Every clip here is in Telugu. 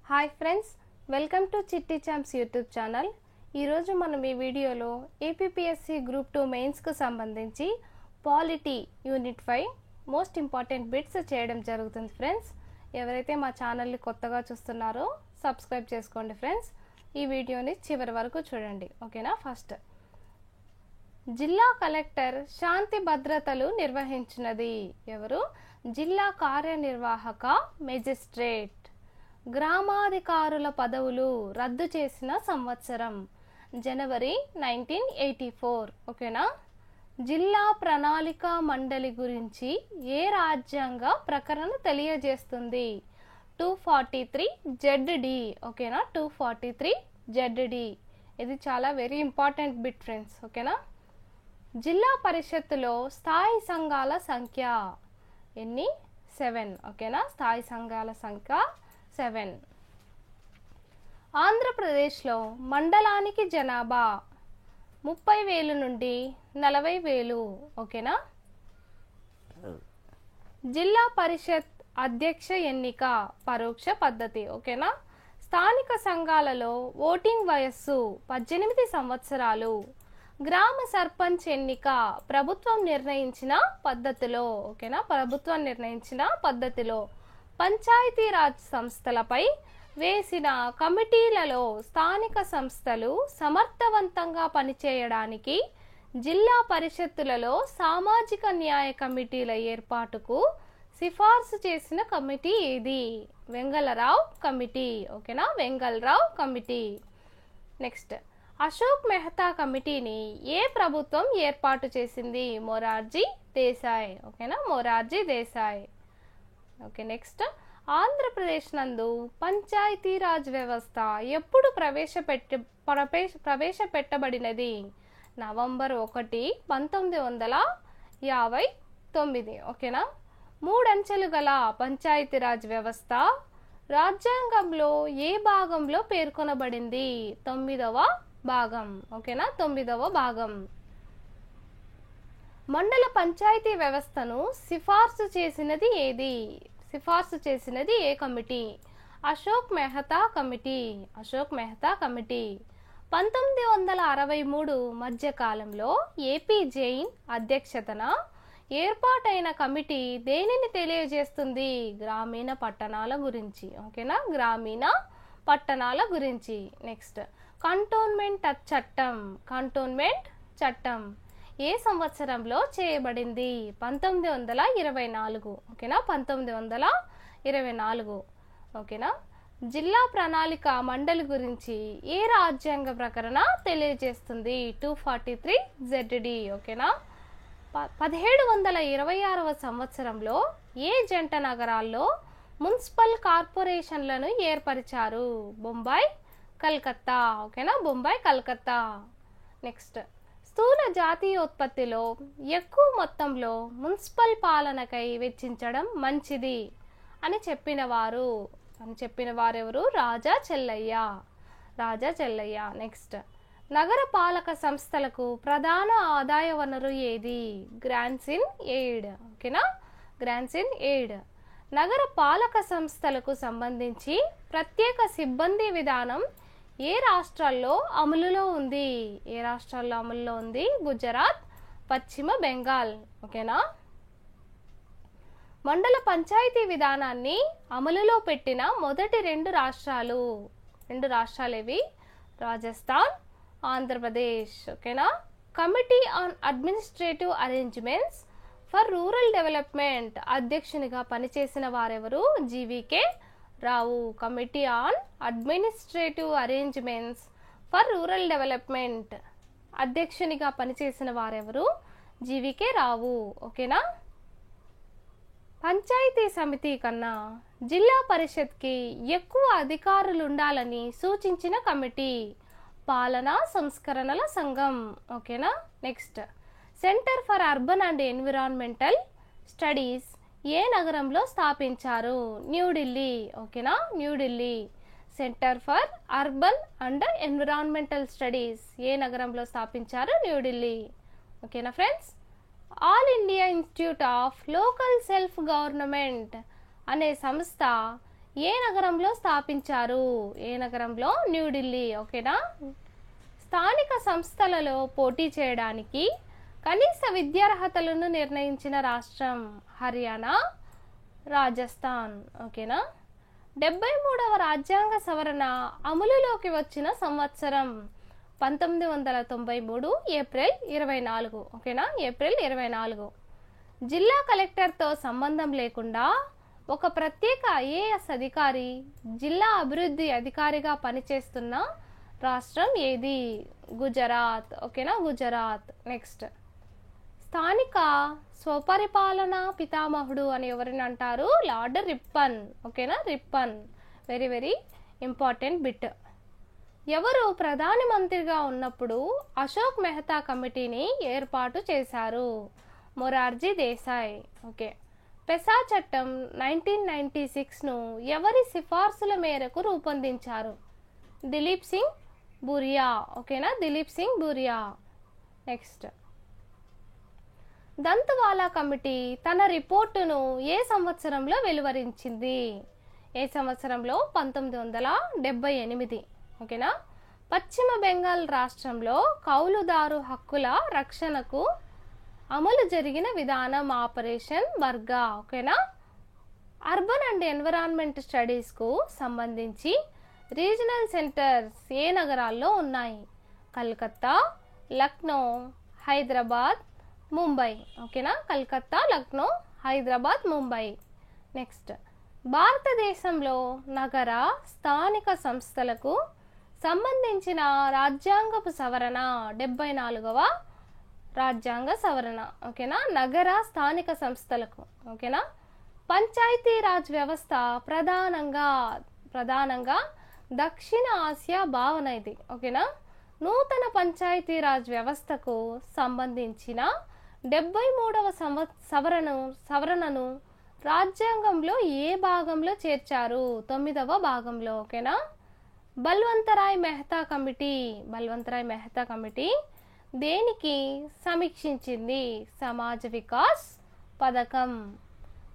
హాయ్ ఫ్రెండ్స్, వెల్కమ్ టు చిట్టి ఛాంప్స్ యూట్యూబ్ ఛానల్. ఈరోజు మనం ఈ వీడియోలో ఏపీపీఎస్సీ గ్రూప్ 2 మెయిన్స్కు సంబంధించి polity unit 5 most important bits చేయడం జరుగుతుంది. ఫ్రెండ్స్, ఎవరైతే మా ఛానల్ని కొత్తగా చూస్తున్నారో సబ్స్క్రైబ్ చేసుకోండి. ఫ్రెండ్స్, ఈ వీడియోని చివరి వరకు చూడండి, ఓకేనా. ఫస్ట్, జిల్లా కలెక్టర్ శాంతి భద్రతలు నిర్వహించినది ఎవరు? జిల్లా కార్యనిర్వాహక మెజిస్ట్రేట్. గ్రామాధికారుల పదవులు రద్దు చేసిన సంవత్సరం జనవరి 1984, ఓకేనా. జిల్లా ప్రణాళిక మండలి గురించి ఏ రాజ్యాంగ ప్రకటన తెలియజేస్తుంది? 243 ZD, ఓకేనా. 243 ZD. ఇది చాలా వెరీ ఇంపార్టెంట్ బిట్ ఫ్రెండ్స్, ఓకేనా. జిల్లా పరిషత్తులో స్థాయి సంఘాల సంఖ్య ఎన్ని? 7, ఓకేనా. స్థాయి సంఘాల సంఖ్య 7. ఆంధ్రప్రదేశ్లో మండలానికి జనాభా 30,000 నుండి 40,000, ఓకేనా. జిల్లా పరిషత్ అధ్యక్ష ఎన్నిక పరోక్ష పద్ధతి, ఓకేనా. స్థానిక సంఘాలలో ఓటింగ్ వయస్సు 18 సంవత్సరాలు. గ్రామ సర్పంచ్ ఎన్నిక ప్రభుత్వం నిర్ణయించిన పద్ధతిలో, ఓకేనా. ప్రభుత్వం నిర్ణయించిన పద్ధతిలో. పంచాయతీరాజ్ సంస్థలపై వేసిన కమిటీలలో స్థానిక సంస్థలు సమర్థవంతంగా పనిచేయడానికి జిల్లా పరిషత్తులలో సామాజిక న్యాయ కమిటీల ఏర్పాటుకు సిఫార్సు చేసిన కమిటీ ఏది? వెంగళరావు కమిటీ, ఓకేనా. వెంగళరావు కమిటీ. నెక్స్ట్, అశోక్ మెహతా కమిటీని ఏ ప్రభుత్వం ఏర్పాటు చేసింది? మొరార్జీ దేశాయ్, ఓకేనా. మొరార్జీ దేశాయ్. ఓకే. నెక్స్ట్, ఆంధ్రప్రదేశ్ నందు పంచాయతీరాజ్ వ్యవస్థ ఎప్పుడు ప్రవేశపెట్టబడినది? నవంబర్ 1, 1959, ఓకేనా. 3 అంచెలు గల పంచాయతీరాజ్ వ్యవస్థ రాజ్యాంగంలో ఏ భాగంలో పేర్కొనబడింది? 9వ భాగం, ఓకేనా. 9వ భాగం. మండల పంచాయతీ వ్యవస్థను సిఫార్సు చేసినది ఏది? సిఫార్సు చేసినది ఏ committee? Ashok Mehta committee, Ashok Mehta committee. 1963 మధ్యకాలంలో ఏపీ జైన్ అధ్యక్షతన ఏర్పాటైన కమిటీ దేనిని తెలియజేస్తుంది? గ్రామీణ పట్టణాల గురించి, ఓకేనా. గ్రామీణ పట్టణాల గురించి. నెక్స్ట్, కంటోన్మెంట్ చట్టం, కంటోన్మెంట్ చట్టం ఏ సంవత్సరంలో చేయబడింది? 1924, ఓకేనా. 1924, ఓకేనా. జిల్లా ప్రణాళిక మండలి గురించి ఏ రాజ్యాంగ ప్రకటన తెలియజేస్తుంది? 243 ZD, ఓకేనా. 1726వ సంవత్సరంలో ఏ జంట నగరాల్లో మున్సిపల్ కార్పొరేషన్లను ఏర్పరిచారు? బొంబాయి, కలకత్తా, ఓకేనా. బొంబాయి, కలకత్తా. నెక్స్ట్, స్థూల జాతీయోత్పత్తిలో ఎక్కువ మొత్తంలో మున్సిపల్ పాలనకై వెచ్చించడం మంచిది అని చెప్పిన వారెవరు? రాజా చెల్లయ్య, రాజా చెల్లయ్య. నెక్స్ట్, నగర పాలక సంస్థలకు ప్రధాన ఆదాయ వనరు ఏది? గ్రాంట్స్ ఇన్ ఎయిడ్, ఓకేనా. Grants in aid. నగర పాలక సంస్థలకు సంబంధించి ప్రత్యేక సిబ్బంది విధానం ఏ రాష్ట్రాల్లో అమలులో ఉంది? ఏ రాష్ట్రాల్లో అమలులో ఉంది? గుజరాత్, పశ్చిమ బెంగాల్, ఓకేనా. మండల పంచాయతీ విధానాన్ని అమలులో పెట్టిన మొదటి 2 రాష్ట్రాలు ఏవి? రాజస్థాన్, ఆంధ్రప్రదేశ్, ఓకేనా. Committee on administrative arrangements for rural development అధ్యక్షునిగా పనిచేసిన వారెవరు? GVK Rao. Committee on administrative arrangements for rural development అధ్యక్షునిగా పనిచేసిన వారెవరు? జీవీకే రావు, ఓకేనా. పంచాయతీ సమితి కన్నా జిల్లా పరిషత్కి ఎక్కువ అధికారులు ఉండాలని సూచించిన కమిటీ? పాలనా సంస్కరణల సంఘం, ఓకేనా. Next, centre for urban and environmental studies ఏ నగరంలో స్థాపించారు? న్యూఢిల్లీ, ఓకేనా. New Delhi. Centre for urban and environmental studies ఏ నగరంలో స్థాపించారు? న్యూఢిల్లీ, ఓకేనా friends. All India institute of local self government అనే సంస్థ ఏ నగరంలో స్థాపించారు? ఏ నగరంలో? న్యూఢిల్లీ. ఓకేనా? స్థానిక సంస్థలలో పోటీ చేయడానికి కనీస విద్యార్హతలను నిర్ణయించిన రాష్ట్రం? హర్యానా, రాజస్థాన్. ఓకేనా? 73వ రాజ్యాంగ సవరణ అమలులోకి వచ్చిన సంవత్సరం? 1993 ఏప్రిల్ 24. ఓకేనా? ఏప్రిల్ 24. జిల్లా కలెక్టర్తో సంబంధం లేకుండా ఒక ప్రత్యేక ఐఏఎస్ అధికారి జిల్లా అభివృద్ధి అధికారిగా పనిచేస్తున్న రాష్ట్రం ఏది? గుజరాత్. ఓకేనా? గుజరాత్. నెక్స్ట్, స్థానిక స్వపరిపాలన పితామహుడు అని ఎవరిని అంటారు? Lord Ripon. ఓకేనా? Ripon. Very very important bit. ఎవరు ప్రధానమంత్రిగా ఉన్నప్పుడు అశోక్ మెహతా కమిటీని ఏర్పాటు చేశారు? మొరార్జీ దేశాయ్. ఓకే. పెసా చట్టం 1996ను ఎవరి సిఫార్సుల మేరకు రూపొందించారు? దిలీప్ సింగ్ బురియా. ఓకేనా? దిలీప్ సింగ్ బురియా. నెక్స్ట్, దంతవాలా కమిటీ తన రిపోర్టును ఏ సంవత్సరంలో వెలువరించింది? ఏ సంవత్సరంలో? 1978. ఓకేనా? పశ్చిమ బెంగాల్ రాష్ట్రంలో కౌలుదారు హక్కుల రక్షణకు అమలు జరిగిన విధానం ఆపరేషన్ వర్గా. ఓకేనా? అర్బన్ అండ్ ఎన్విరాన్మెంట్ స్టడీస్కు సంబంధించి రీజనల్ సెంటర్స్ ఏ నగరాల్లో ఉన్నాయి? కలకత్తా, లక్నో, హైదరాబాద్, ముంబై. ఓకేనా? కలకత్తా, లక్నో, హైదరాబాద్, ముంబై. నెక్స్ట్, భారతదేశంలో నగర స్థానిక సంస్థలకు సంబంధించిన రాజ్యాంగపు సవరణ? 74వ రాజ్యాంగ సవరణ. ఓకేనా? నగర స్థానిక సంస్థలకు. ఓకేనా? పంచాయతీరాజ్ వ్యవస్థ ప్రధానంగా దక్షిణ ఆసియా భావన ఇది. ఓకేనా? నూతన పంచాయతీరాజ్ వ్యవస్థకు సంబంధించిన 73వ సవరణను రాజ్యాంగంలో ఏ భాగంలో చేర్చారు? 9వ భాగంలో. ఓకేనా? బల్వంతరాయ్ మెహతా కమిటీ దేనికి సమీక్షించింది? సమాజ వికాస్ పథకం.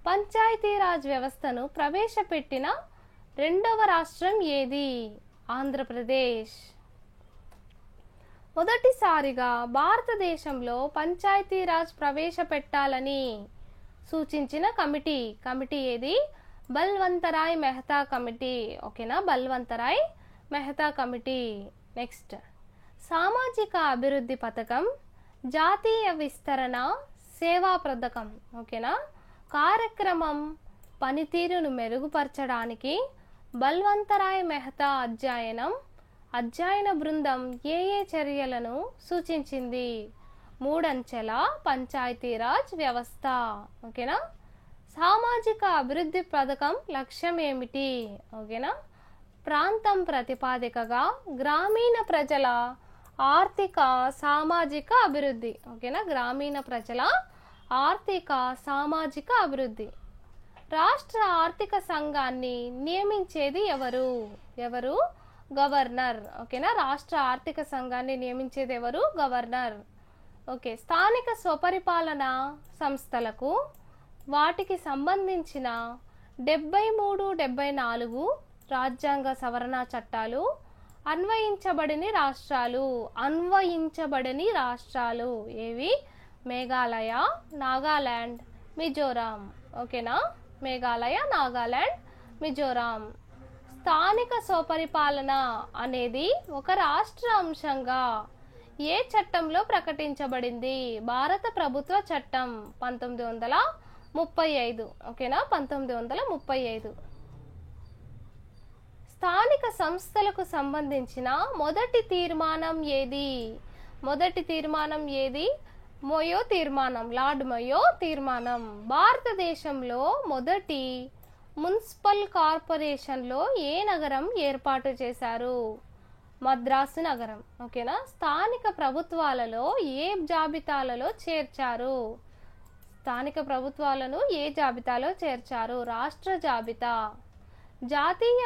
పంచాయతీరాజ్ వ్యవస్థను ప్రవేశపెట్టిన రెండవ రాష్ట్రం ఏది? ఆంధ్రప్రదేశ్. మొదటిసారిగా భారతదేశంలో పంచాయతీరాజ్ ప్రవేశపెట్టాలని సూచించిన కమిటీ ఏది? బల్వంతరాయ్ మెహతా కమిటీ. ఓకేనా? బల్వంతరాయ్ మెహతా కమిటీ. నెక్స్ట్, సామాజిక అభివృద్ధి పథకం, జాతీయ విస్తరణ సేవా పథకం. ఓకేనా? కార్యక్రమం పనితీరును మెరుగుపరచడానికి బల్వంతరాయ్ మెహతా అధ్యయన బృందం ఏ చర్యలను సూచించింది? 3 అంచెల పంచాయతీరాజ్ వ్యవస్థ. ఓకేనా? సామాజిక అభివృద్ధి పథకం లక్ష్యం ఏమిటి? ఓకేనా? ప్రాంతం ప్రతిపాదికగా గ్రామీణ ప్రజల ఆర్థిక సామాజిక అభివృద్ధి. ఓకేనా? గ్రామీణ ప్రజల ఆర్థిక సామాజిక అభివృద్ధి. రాష్ట్ర ఆర్థిక సంఘాన్ని నియమించేది ఎవరు? గవర్నర్. ఓకేనా? రాష్ట్ర ఆర్థిక సంఘాన్ని నియమించేది ఎవరు? గవర్నర్. ఓకే. స్థానిక స్వపరిపాలన సంస్థలకు వాటికి సంబంధించిన 73, 74 రాజ్యాంగ సవరణ చట్టాలు అన్వయించబడని రాష్ట్రాలు ఏవి? మేఘాలయ, నాగాలాండ్, మిజోరాం. ఓకేనా? మేఘాలయ, నాగాలాండ్, మిజోరాం. స్థానిక స్వపరిపాలన అనేది ఒక రాష్ట్ర అంశంగా ఏ చట్టంలో ప్రకటించబడింది? భారత ప్రభుత్వ చట్టం 1935. ఓకేనా? 1935. స్థానిక సంస్థలకు సంబంధించిన మొదటి తీర్మానం ఏది? మోయో తీర్మానం. లార్డ్ మోయో తీర్మానం. భారతదేశంలో మొదటి మున్సిపల్ కార్పొరేషన్లో ఏ నగరం ఏర్పాటు చేశారు? మద్రాసు నగరం. ఓకేనా? స్థానిక ప్రభుత్వాలలో ఏ జాబితాలలో చేర్చారు? స్థానిక ప్రభుత్వాలను ఏ జాబితాలో చేర్చారు? రాష్ట్ర జాబితా. జాతీయ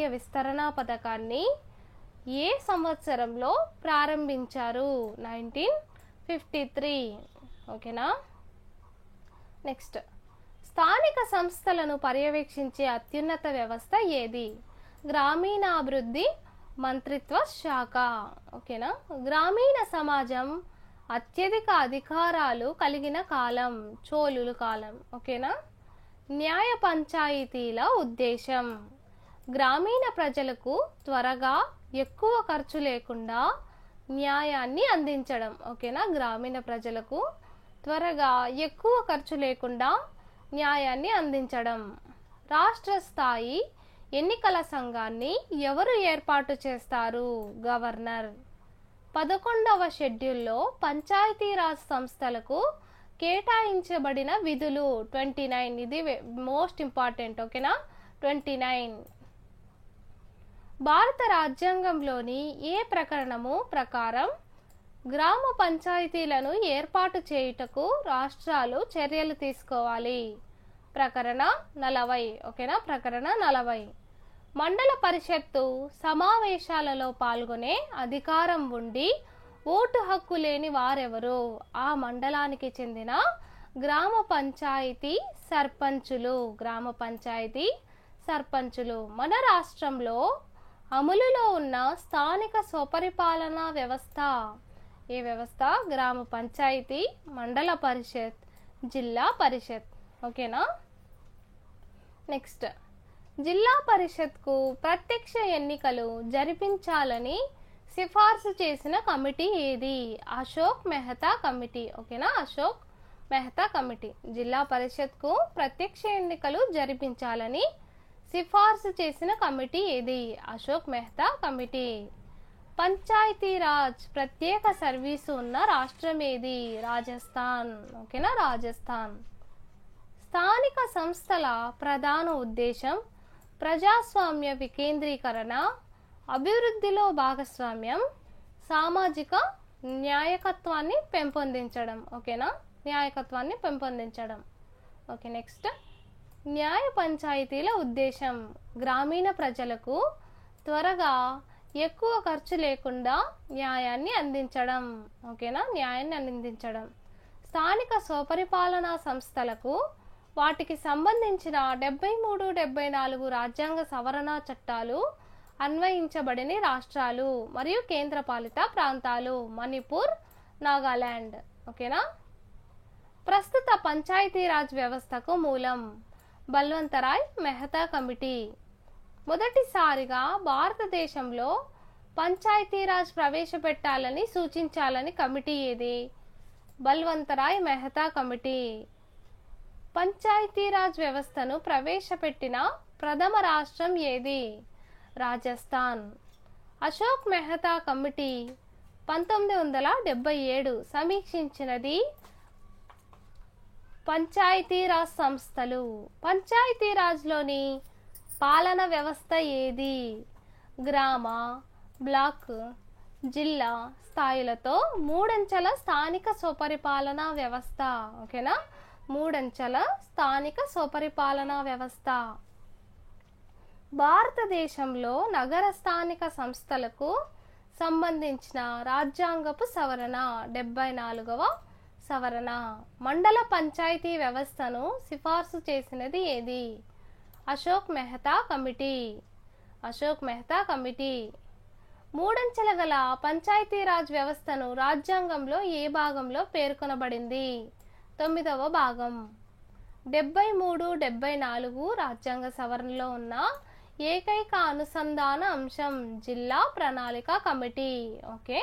విస్తరణ పథకాన్ని ఏ సంవత్సరంలో ప్రారంభించారు? 1953. ఓకేనా? నెక్స్ట్, స్థానిక సంస్థలను పర్యవేక్షించే అత్యున్నత వ్యవస్థ ఏది? గ్రామీణాభివృద్ధి మంత్రిత్వ శాఖ. ఓకేనా. గ్రామీణ సమాజం అత్యధిక అధికారాలు కలిగిన కాలం చోళుల కాలం. ఓకేనా. న్యాయ పంచాయతీల ఉద్దేశం గ్రామీణ ప్రజలకు త్వరగా ఎక్కువ ఖర్చు లేకుండా న్యాయాన్ని అందించడం. ఓకేనా. గ్రామీణ ప్రజలకు త్వరగా ఎక్కువ ఖర్చు లేకుండా న్యాయాన్ని అందించడం. రాష్ట్ర స్థాయి ఎన్నికల సంఘాన్ని ఎవరు ఏర్పాటు చేస్తారు? గవర్నర్. 11వ షెడ్యూల్లో పంచాయతీరాజ్ సంస్థలకు కేటాయించబడిన విధులు 29. ఇది మోస్ట్ ఇంపార్టెంట్. ఓకేనా. 29. భారత రాజ్యాంగంలోని ఏ ప్రకరణము ప్రకారం గ్రామ పంచాయతీలను ఏర్పాటు చేయుటకు రాష్ట్రాలు చర్యలు తీసుకోవాలి? ప్రకరణ 40. ఓకేనా. ప్రకరణ 40. మండల పరిషత్తు సమావేశాలలో పాల్గొనే అధికారం ఉండి ఓటు హక్కు లేని వారెవరు? ఆ మండలానికి చెందిన గ్రామ పంచాయతీ సర్పంచులు. గ్రామ పంచాయతీ సర్పంచులు. మన రాష్ట్రంలో అమలులో ఉన్న స్థానిక స్వపరిపాలనా వ్యవస్థ ఏ వ్యవస్థ? గ్రామ పంచాయతీ, మండల పరిషత్, జిల్లా పరిషత్. ఓకేనా. నెక్స్ట్, జిల్లా పరిషత్కు ప్రత్యక్ష ఎన్నికలు జరిపించాలని సిఫార్సు చేసిన కమిటీ ఏది? అశోక్ మెహతా కమిటీ. ఓకేనా. అశోక్ మెహతా కమిటీ. జిల్లా పరిషత్కు ప్రత్యక్ష ఎన్నికలు జరిపించాలని సిఫార్సు చేసిన కమిటీ ఏది? అశోక్ మెహతా కమిటీ. పంచాయతీరాజ్ ప్రత్యేక సర్వీసు ఉన్న రాష్ట్రం ఏది? రాజస్థాన్. ఓకేనా. రాజస్థాన్. స్థానిక సంస్థల ప్రధాన ఉద్దేశం ప్రజాస్వామ్య వికేంద్రీకరణ, అభివృద్ధిలో భాగస్వామ్యం, సామాజిక న్యాయకత్వాన్ని పెంపొందించడం. ఓకేనా. న్యాయకత్వాన్ని పెంపొందించడం. ఓకే. నెక్స్ట్, న్యాయ పంచాయతీల ఉద్దేశం గ్రామీణ ప్రజలకు త్వరగా ఎక్కువ ఖర్చు లేకుండా న్యాయాన్ని అందించడం. ఓకేనా. న్యాయాన్ని అందించడం. స్థానిక స్వపరిపాలనా సంస్థలకు వాటికి సంబంధించిన 73, 74 రాజ్యాంగ సవరణ చట్టాలు అన్వయించబడిన రాష్ట్రాలు మరియు కేంద్రపాలిత ప్రాంతాలు మణిపూర్, నాగాలాండ్. ఓకేనా. ప్రస్తుత పంచాయతీరాజ్ వ్యవస్థకు మూలం బల్వంతరాయ్ మెహతా కమిటీ. మొదటిసారిగా భారతదేశంలో పంచాయతీరాజ్ ప్రవేశపెట్టాలని సూచించాలని కమిటీ ఏది? బల్వంతరాయ్ మెహతా కమిటీ. పంచాయతీరాజ్ వ్యవస్థను ప్రవేశపెట్టిన ప్రథమ రాష్ట్రం ఏది? రాజస్థాన్. అశోక్ మెహతా కమిటీ 1977 సమీక్షించినది పంచాయతీరాజ్ సంస్థలు. పంచాయతీరాజ్లోని పాలన వ్యవస్థ ఏది? గ్రామ, బ్లాక్, జిల్లా స్థాయిలతో మూడంచెల స్థానిక స్వపరిపాలనా వ్యవస్థ. ఓకేనా. మూడంచెల స్థానిక స్వపరిపాలనా వ్యవస్థ. భారతదేశంలో నగర స్థానిక సంస్థలకు సంబంధించిన రాజ్యాంగపు సవరణ 74వ సవరణ. మండల పంచాయతీ వ్యవస్థను సిఫార్సు చేసినది ఏది? అశోక్ మెహతా కమిటీ. అశోక్ మెహతా కమిటీ. మూడంచెల గల పంచాయతీరాజ్ వ్యవస్థను రాజ్యాంగంలో ఏ భాగంలో పేర్కొనబడింది? 9వ భాగం. 73, 74 రాజ్యాంగ సవరణలో ఉన్న ఏకైక అనుసంధాన అంశం జిల్లా ప్రణాళిక కమిటీ. ఓకే.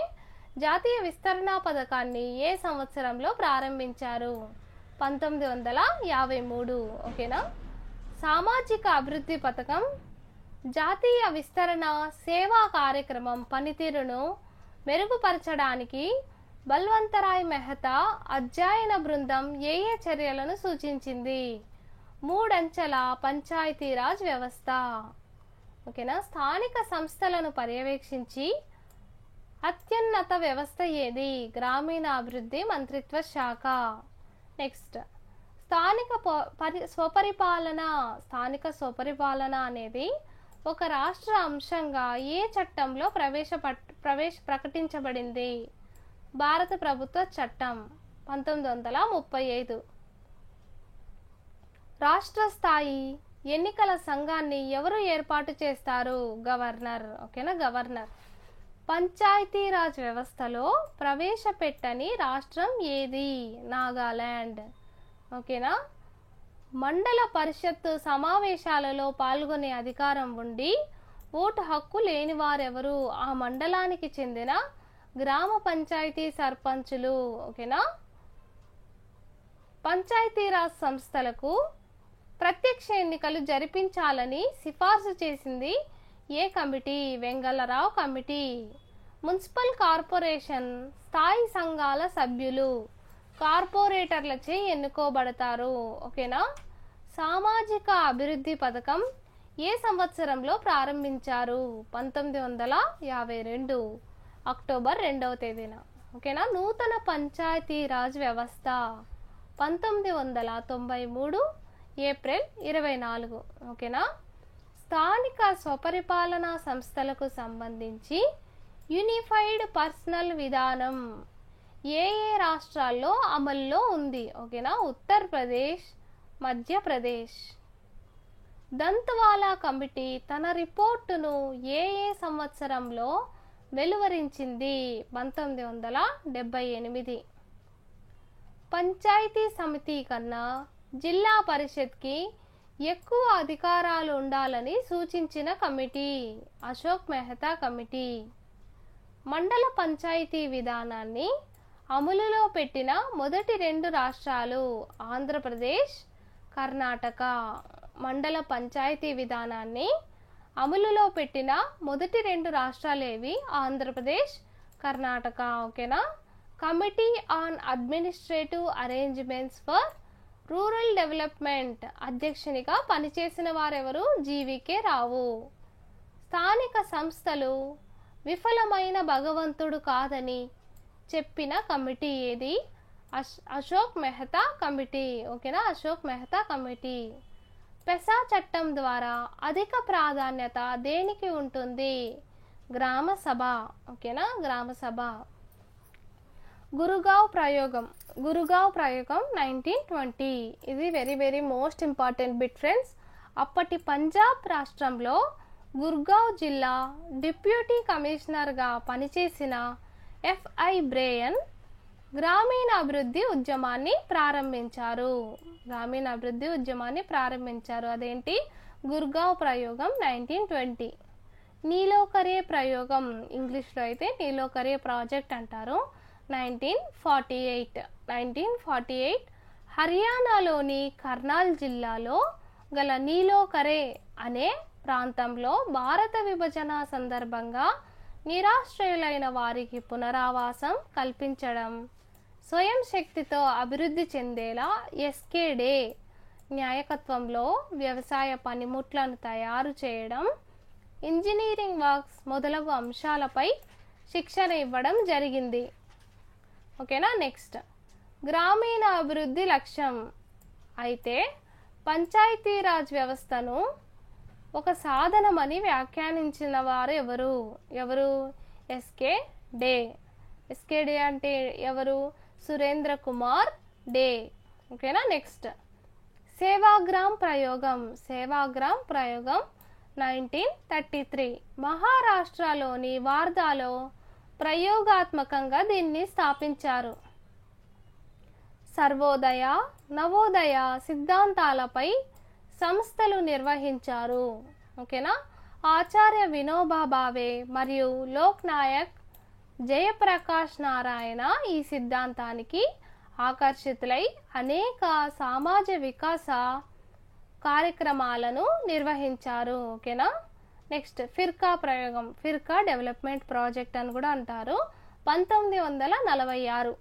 జాతీయ విస్తరణ పథకాన్ని ఏ సంవత్సరంలో ప్రారంభించారు? 1953. ఓకేనా. సామాజిక అభివృద్ధి పథకం జాతీయ విస్తరణ సేవా కార్యక్రమం పనితీరును మెరుగుపరచడానికి బల్వంతరాయ్ మెహతా అధ్యయన బృందం ఏ చర్యలను సూచించింది? మూడంచెల పంచాయతీరాజ్ వ్యవస్థ. ఓకేనా. స్థానిక సంస్థలను పర్యవేక్షించి అత్యున్నత వ్యవస్థ ఏది? గ్రామీణాభివృద్ధి మంత్రిత్వ శాఖ. నెక్స్ట్, స్థానిక స్వపరిపాలన అనేది ఒక రాష్ట్ర అంశంగా ఏ చట్టంలో ప్రకటించబడింది? భారత ప్రభుత్వ చట్టం 1935. రాష్ట్ర స్థాయి ఎన్నికల సంఘాన్ని ఎవరు ఏర్పాటు చేస్తారు? గవర్నర్. ఓకేనా, గవర్నర్. పంచాయతీరాజ్ వ్యవస్థలో ప్రవేశపెట్టని రాష్ట్రం ఏది? నాగాలాండ్. ఓకేనా. మండల పరిషత్ సమావేశాలలో పాల్గొనే అధికారం ఉండి ఓటు హక్కు లేని వారెవరు? ఆ మండలానికి చెందిన గ్రామ పంచాయతీ సర్పంచులు. ఓకేనా. పంచాయతీరాజ్ సంస్థలకు ప్రత్యక్ష ఎన్నికలు జరిపించాలని సిఫార్సు చేసింది ఏ committee? Vengal Rao committee. Municipal corporation స్థాయి సంఘాల సభ్యులు కార్పొరేటర్లచే ఎన్నుకోబడతారు. ఓకేనా. సామాజిక అభివృద్ధి పథకం ఏ సంవత్సరంలో ప్రారంభించారు? 1952 అక్టోబర్ 2వ తేదీన. ఓకేనా. నూతన పంచాయతీరాజ్ వ్యవస్థ 1993 ఏప్రిల్ 24. ఓకేనా. స్థానిక స్వపరిపాలనా సంస్థలకు సంబంధించి యూనిఫైడ్ పర్సనల్ విధానం ఏ ఏ రాష్ట్రాల్లో అమల్లో ఉంది? ఓకేనా. ఉత్తరప్రదేశ్, మధ్యప్రదేశ్. దంతవాలా కమిటీ తన రిపోర్టును ఏ ఏ సంవత్సరంలో వెలువరించింది? 1978. పంచాయతీ సమితి కన్నా జిల్లా పరిషత్కి ఎక్కువ అధికారాలు ఉండాలని సూచించిన కమిటీ? అశోక్ మెహతా కమిటీ. మండల పంచాయతీ విధానాన్ని అమలులో పెట్టిన మొదటి 2 రాష్ట్రాలు? ఆంధ్రప్రదేశ్, కర్ణాటక. మండల పంచాయతీ విధానాన్ని అమలులో పెట్టిన మొదటి 2 రాష్ట్రాలేవి? ఆంధ్రప్రదేశ్, కర్ణాటక. ఓకేనా. Committee on administrative arrangements for rural development అధ్యక్షునిగా పనిచేసిన వారెవరు? జీవీకే రావు. స్థానిక సంస్థలు విఫలమైన భగవంతుడు కాదని చెప్పిన కమిటీ ఏది? అశోక్ మెహతా కమిటీ. ఓకేనా, అశోక్ మెహతా కమిటీ. పెసా చట్టం ద్వారా అధిక ప్రాధాన్యత దేనికి ఉంటుంది? గ్రామ సభ. ఓకేనా, గ్రామ సభ. గురుగావ్ ప్రయోగం 1920. ఇది very very most important bit friends. అప్పటి పంజాబ్ రాష్ట్రంలో గుర్గావ్ జిల్లా డిప్యూటీ కమిషనర్గా పనిచేసిన ఎఫ్ఐ బ్రేయన్ గ్రామీణాభివృద్ధి ఉద్యమాన్ని ప్రారంభించారు. అదేంటి? గుర్గావ్ ప్రయోగం 1920. నీలోకరే ప్రయోగం, ఇంగ్లీష్లో అయితే నీలోకరే ప్రాజెక్ట్ అంటారు, 1948. హర్యానాలోని కర్నాల్ జిల్లాలో గల నీలోకరే అనే ప్రాంతంలో భారత విభజన సందర్భంగా నిరాశ్రయులైన వారికి పునరావాసం కల్పించడం, స్వయం శక్తితో అభివృద్ధి చెందేలా ఎస్కేడే న్యాయకత్వంలో వ్యవసాయ పనిముట్లను తయారు చేయడం, ఇంజనీరింగ్ వర్క్స్ మొదలగు అంశాలపై శిక్షణ ఇవ్వడం జరిగింది. ఓకేనా. నెక్స్ట్, గ్రామీణ అభివృద్ధి లక్ష్యం. అయితే పంచాయతీరాజ్ వ్యవస్థను ఒక సాధనమని వ్యాఖ్యానించిన వారు ఎవరు? ఎస్కే డే అంటే ఎవరు? సురేంద్ర కుమార్ డే. ఓకేనా. నెక్స్ట్, సేవాగ్రామ్ ప్రయోగం 1933. మహారాష్ట్రలోని వార్ధాలో ప్రయోగాత్మకంగా దీన్ని స్థాపించారు. సర్వోదయ, నవోదయ సిద్ధాంతాలపై సంస్థలు నిర్వహించారు. ఓకేనా. ఆచార్య వినోబా భావే మరియు లోక్ నాయక్ జయప్రకాష్ నారాయణ ఈ సిద్ధాంతానికి ఆకర్షితులై అనేక సమాజ వికాస కార్యక్రమాలను నిర్వహించారు. ఓకేనా. నెక్స్ట్, ఫిర్కా ప్రయోగం, ఫిర్కా డెవలప్మెంట్ ప్రాజెక్ట్ అని కూడా అంటారు, 1946.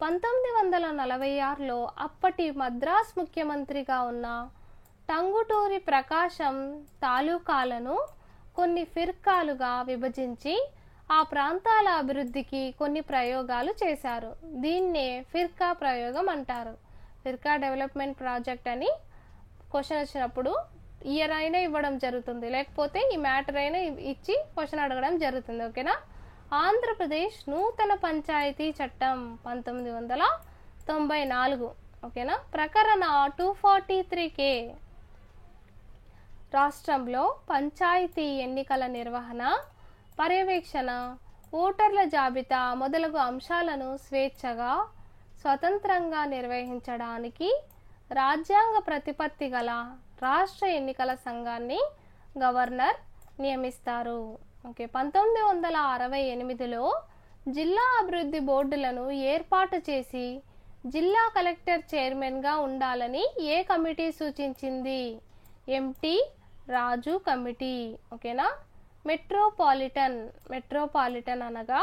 1946లో అప్పటి మద్రాస్ ముఖ్యమంత్రిగా ఉన్న టంగుటూరి ప్రకాశం తాలూకాలను కొన్ని ఫిర్కాలుగా విభజించి ఆ ప్రాంతాల అభివృద్ధికి కొన్ని ప్రయోగాలు చేశారు. దీన్నే ఫిర్కా ప్రయోగం అంటారు. ఫిర్కా డెవలప్మెంట్ ప్రాజెక్ట్ అని క్వశ్చన్ వచ్చినప్పుడు ఇయర్ అయినా ఇవ్వడం జరుగుతుంది, లేకపోతే ఈ మ్యాటర్ అయినా ఇచ్చి క్వశ్చన్ అడగడం జరుగుతుంది. ఓకేనా. ఆంధ్రప్రదేశ్ నూతన పంచాయతీ చట్టం 1994. ఓకేనా. ప్రకరణ 243K రాష్ట్రంలో పంచాయతీ ఎన్నికల నిర్వహణ, పర్యవేక్షణ, ఓటర్ల జాబితా మొదలగు అంశాలను స్వేచ్ఛగా స్వతంత్రంగా నిర్వహించడానికి రాజ్యాంగ ప్రతిపత్తి గల రాష్ట్ర ఎన్నికల సంఘాన్ని గవర్నర్ నియమిస్తారు. ఓకే. 1968లో జిల్లా అభివృద్ధి బోర్డులను ఏర్పాటు చేసి జిల్లా కలెక్టర్ చైర్మన్గా ఉండాలని ఏ కమిటీ సూచించింది? ఎంటీ రాజు కమిటీ. ఓకేనా. మెట్రోపాలిటన్ అనగా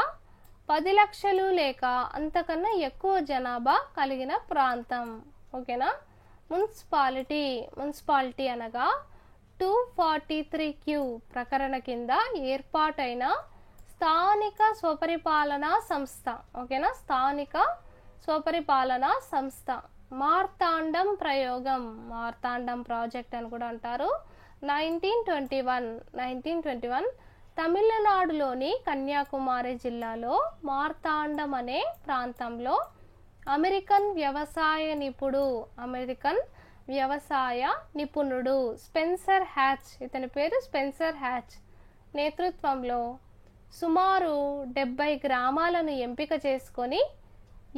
10 లక్షలు లేక అంతకన్నా ఎక్కువ జనాభా కలిగిన ప్రాంతం. ఓకేనా. మున్సిపాలిటీ అనగా 243Q ప్రకరణ కింద ఏర్పాటైన స్థానిక స్వపరిపాలనా సంస్థ. ఓకేనా. స్థానిక స్వపరిపాలనా సంస్థ. మార్తాండం ప్రాజెక్ట్ అని కూడా అంటారు. 1921 తమిళనాడులోని కన్యాకుమారి జిల్లాలో మార్తాండం అనే ప్రాంతంలో అమెరికన్ వ్యవసాయ నిపుణుడు స్పెన్సర్ హ్యాచ్, ఇతని పేరు స్పెన్సర్ హ్యాచ్ నేతృత్వంలో సుమారు 70 గ్రామాలను ఎంపిక చేసుకొని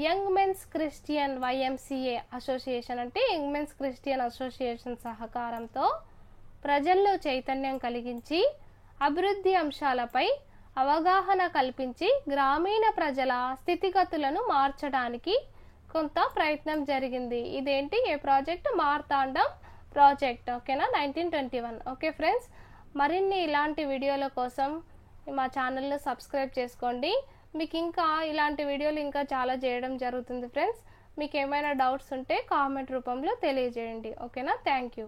young men's Christian YMCA association అంటే యంగ్ మెన్స్ క్రిస్టియన్ అసోసియేషన్ సహకారంతో ప్రజల్లో చైతన్యం కలిగించి అభివృద్ధి అంశాలపై అవగాహన కల్పించి గ్రామీణ ప్రజల స్థితిగతులను మార్చడానికి కొంత ప్రయత్నం జరిగింది. ఇదేంటి? ఏ ప్రాజెక్ట్? మార్తాండం ప్రాజెక్ట్. ఓకేనా. 1921. ఓకే ఫ్రెండ్స్, మరిన్ని ఇలాంటి వీడియోల కోసం మా ఛానల్ను సబ్స్క్రైబ్ చేసుకోండి. మీకు ఇంకా ఇలాంటి వీడియోలు ఇంకా చాలా చేయడం జరుగుతుంది ఫ్రెండ్స్. మీకు ఏమైనా డౌట్స్ ఉంటే కామెంట్ రూపంలో తెలియజేయండి. ఓకేనా. Thank you.